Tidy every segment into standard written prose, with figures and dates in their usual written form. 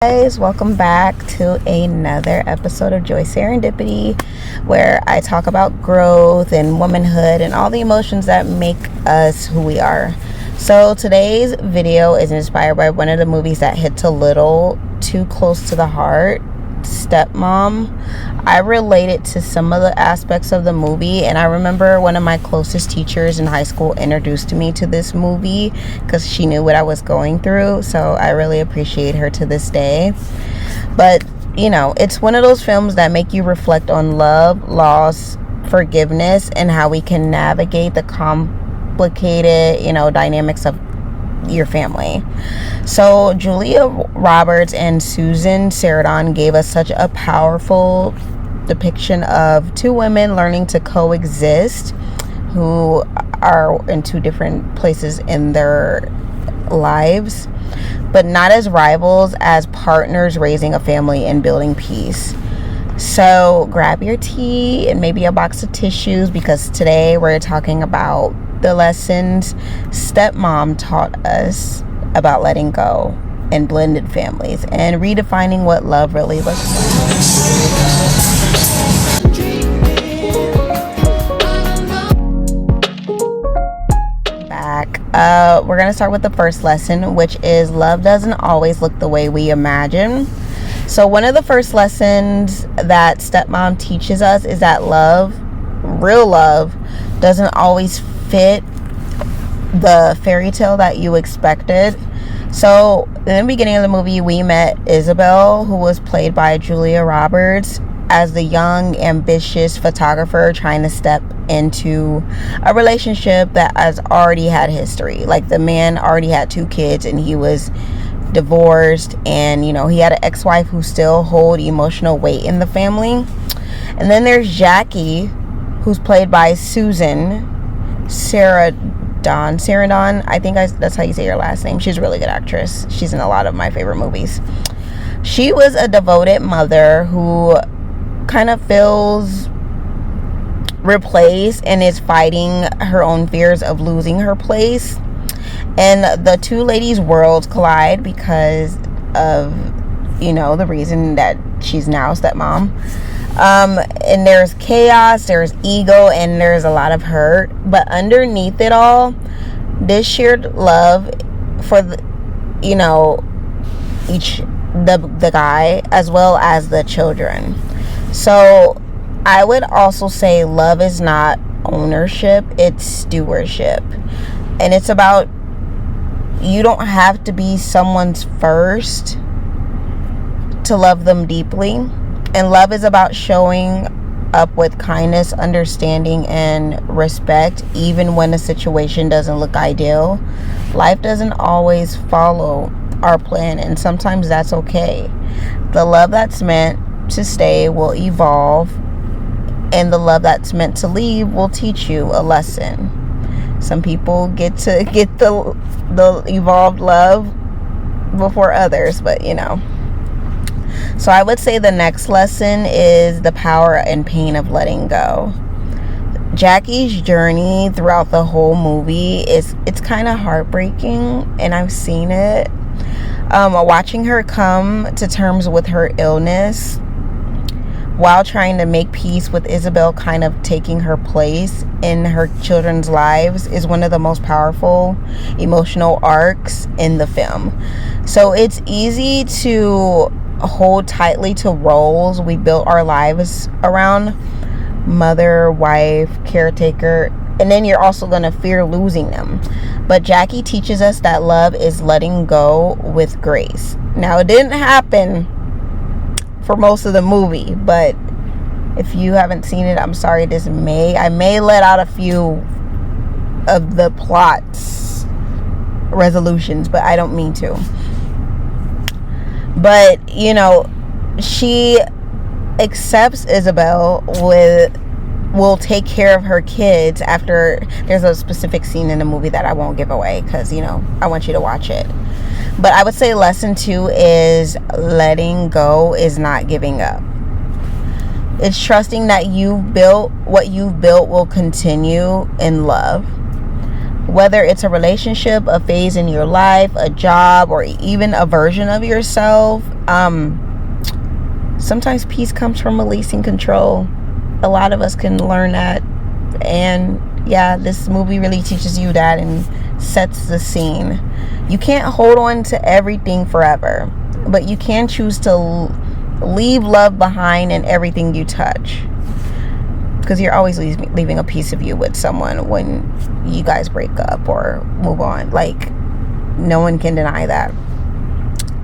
Guys, welcome back to another episode of Joi Serendipity, where I talk about growth and womanhood and all the emotions that make us who we are. So today's video is inspired by one of the movies that hits a little too close to the heart, Stepmom. I related to some of the aspects of the movie, and I remember one of my closest teachers in high school introduced me to this movie because she knew what I was going through, so I really appreciate her to this day. But it's one of those films that make you reflect on love, loss, forgiveness, and how we can navigate the complicated dynamics of your family. So Julia Roberts and Susan Sarandon gave us such a powerful depiction of two women learning to coexist who are in two different places in their lives, but not as rivals, as partners raising a family and building peace. So grab your tea and maybe a box of tissues, because today we're talking about the lessons Stepmom taught us about letting go and blended families and redefining what love really looks like. We're going to start with the first lesson, which is love doesn't always look the way we imagine. So one of the first lessons that Stepmom teaches us is that love, real love, doesn't always fit the fairy tale that you expected. So in the beginning of the movie, we met Isabel, who was played by Julia Roberts, as the young, ambitious photographer trying to step into a relationship that has already had history. Like, the man already had 2 kids and he was divorced, and he had an ex-wife who still hold emotional weight in the family. And then there's Jackie, who's played by Susan Sarandon. I think that's how you say her last name. She's a really good actress. She's in a lot of my favorite movies. She was a devoted mother who kind of feels replaced and is fighting her own fears of losing her place. And the two ladies' worlds collide because of the reason that she's now stepmom. And there's chaos, there's ego, and there's a lot of hurt. But underneath it all, this shared love for the guy as well as the children. So I would also say love is not ownership, it's stewardship. And it's about, you don't have to be someone's first to love them deeply. And love is about showing up with kindness, understanding, and respect, even when the situation doesn't look ideal. Life doesn't always follow our plan, and sometimes that's okay. The love that's meant to stay will evolve, and the love that's meant to leave will teach you a lesson. Some people get to get the evolved love before others, but So I would say the next lesson is the power and pain of letting go. Jackie's journey throughout the whole movie it's kind of heartbreaking, and I've seen it. Watching her come to terms with her illness while trying to make peace with Isabel kind of taking her place in her children's lives is one of the most powerful emotional arcs in the film. So it's easy to hold tightly to roles we built our lives around: mother, wife, caretaker, and then you're also going to fear losing them. But Jackie teaches us that love is letting go with grace. Now, it didn't happen for most of the movie, but if you haven't seen it, I'm sorry. I may let out a few of the plot's resolutions, but I don't mean to. But she accepts Isabel will take care of her kids after. There's a specific scene in the movie that I won't give away because I want you to watch it. But I would say lesson 2 is letting go is not giving up. It's trusting that what you've built will continue in love. Whether it's a relationship, a phase in your life, a job, or even a version of yourself, sometimes peace comes from releasing control. A lot of us can learn that. And yeah, this movie really teaches you that and sets the scene. You can't hold on to everything forever, but you can choose to leave love behind in everything you touch. Because you're always leaving a piece of you with someone when you guys break up or move on. Like, no one can deny that.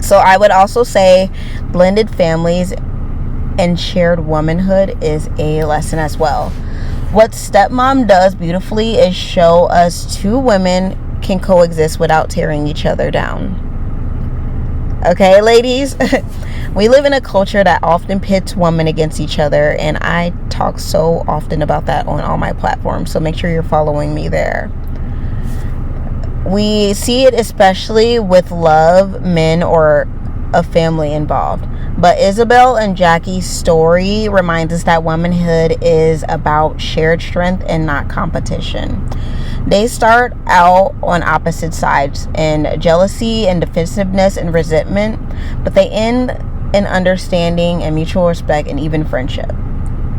So I would also say blended families and shared womanhood is a lesson as well. What Stepmom does beautifully is show us two women can coexist without tearing each other down. Okay, ladies? We live in a culture that often pits women against each other, and I talk so often about that on all my platforms, so make sure you're following me there. We see it especially with love, men, or a family involved. But Isabel and Jackie's story reminds us that womanhood is about shared strength and not competition. They start out on opposite sides in jealousy and defensiveness and resentment, but they end in understanding and mutual respect and even friendship.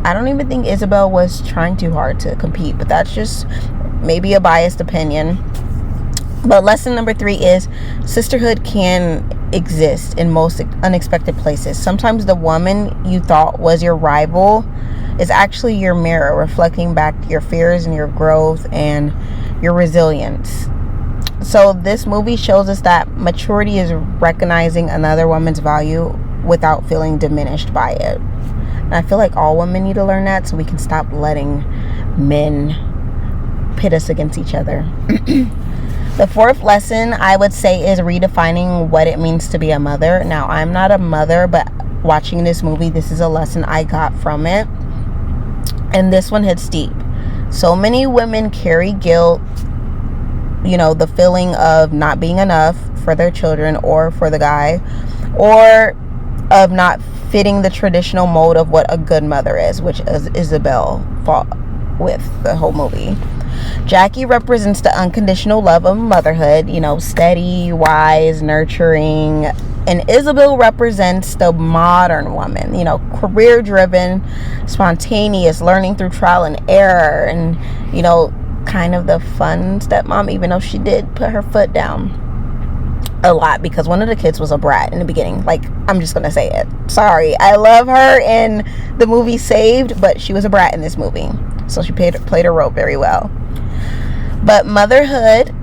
I don't even think Isabel was trying too hard to compete, but that's just maybe a biased opinion. But lesson number 3 is sisterhood can exist in most unexpected places. Sometimes the woman you thought was your rival is actually your mirror, reflecting back your fears and your growth and your resilience. So this movie shows us that maturity is recognizing another woman's value without feeling diminished by it. And I feel like all women need to learn that, so we can stop letting men pit us against each other. The 4th lesson I would say is redefining what it means to be a mother. Now, I'm not a mother, but watching this movie, this is a lesson I got from it. And this one hits deep. So many women carry guilt, the feeling of not being enough for their children or for the guy, or of not fitting the traditional mold of what a good mother is, which is Isabel fought with the whole movie. Jackie represents the unconditional love of motherhood, steady, wise, nurturing. And Isabel represents the modern woman, career-driven, spontaneous, learning through trial and error, and, kind of the fun stepmom, even though she did put her foot down a lot because one of the kids was a brat in the beginning. Like, I'm just gonna say it. Sorry. I love her in the movie Saved, but she was a brat in this movie. So she played her role very well. But motherhood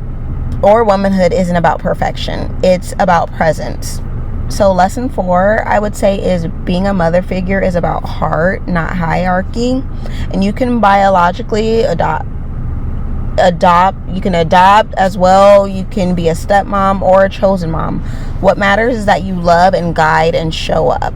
or womanhood isn't about perfection. It's about presence. So lesson 4, I would say, is being a mother figure is about heart, not hierarchy. And you can biologically adopt, you can adopt as well. You can be a stepmom or a chosen mom. What matters is that you love and guide and show up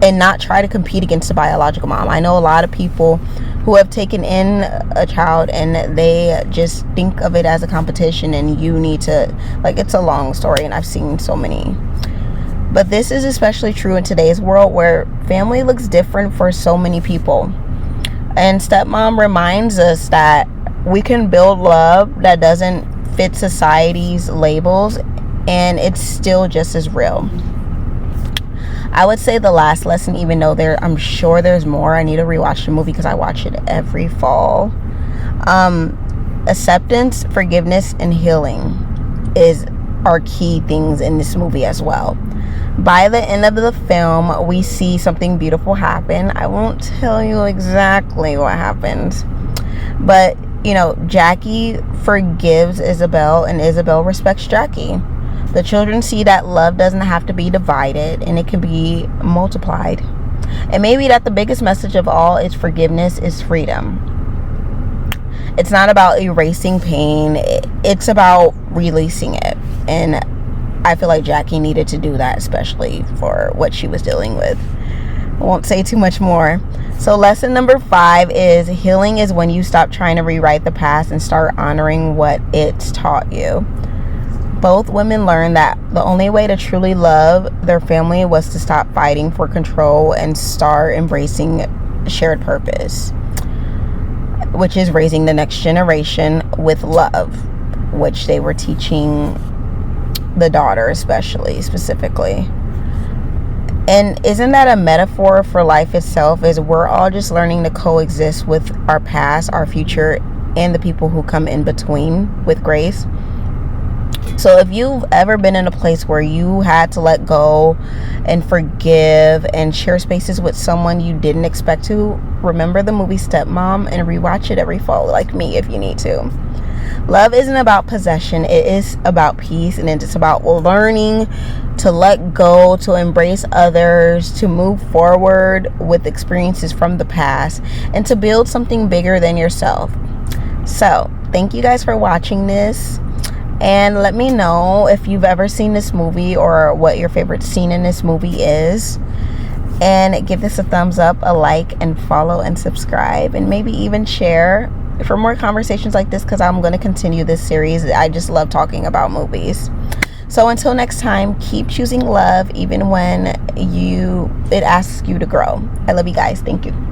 and not try to compete against a biological mom. I know a lot of people who have taken in a child and they just think of it as a competition, and you need to, it's a long story, and I've seen so many. But this is especially true in today's world where family looks different for so many people. And Stepmom reminds us that we can build love that doesn't fit society's labels, and it's still just as real. I would say the last lesson, even though I'm sure there's more, I need to rewatch the movie because I watch it every fall. Acceptance, forgiveness, and healing are key things in this movie as well. By the end of the film, we see something beautiful happen. I won't tell you exactly what happens, but Jackie forgives Isabel and Isabel respects Jackie. The children see that love doesn't have to be divided, and it can be multiplied. And maybe that the biggest message of all is forgiveness is freedom. It's not about erasing pain. It's about releasing it. And I feel like Jackie needed to do that, especially for what she was dealing with. I won't say too much more. So lesson number 5 is healing is when you stop trying to rewrite the past and start honoring what it's taught you. Both women learned that the only way to truly love their family was to stop fighting for control and start embracing shared purpose, which is raising the next generation with love. which they were teaching the daughter specifically. And isn't that a metaphor for life itself? Is we're all just learning to coexist with our past, our future, and the people who come in between with grace. So if you've ever been in a place where you had to let go and forgive and share spaces with someone you didn't expect to, remember the movie Stepmom and rewatch it every fall, like me, if you need to. Love isn't about possession. It is about peace, and it's about learning to let go, to embrace others, to move forward with experiences from the past, and to build something bigger than yourself. So, thank you guys for watching this. And let me know if you've ever seen this movie or what your favorite scene in this movie is. And give this a thumbs up, a like, and follow and subscribe, and maybe even share for more conversations like this, because I'm going to continue this series. I just love talking about movies. So until next time, keep choosing love even when it asks you to grow. I love you guys. Thank you.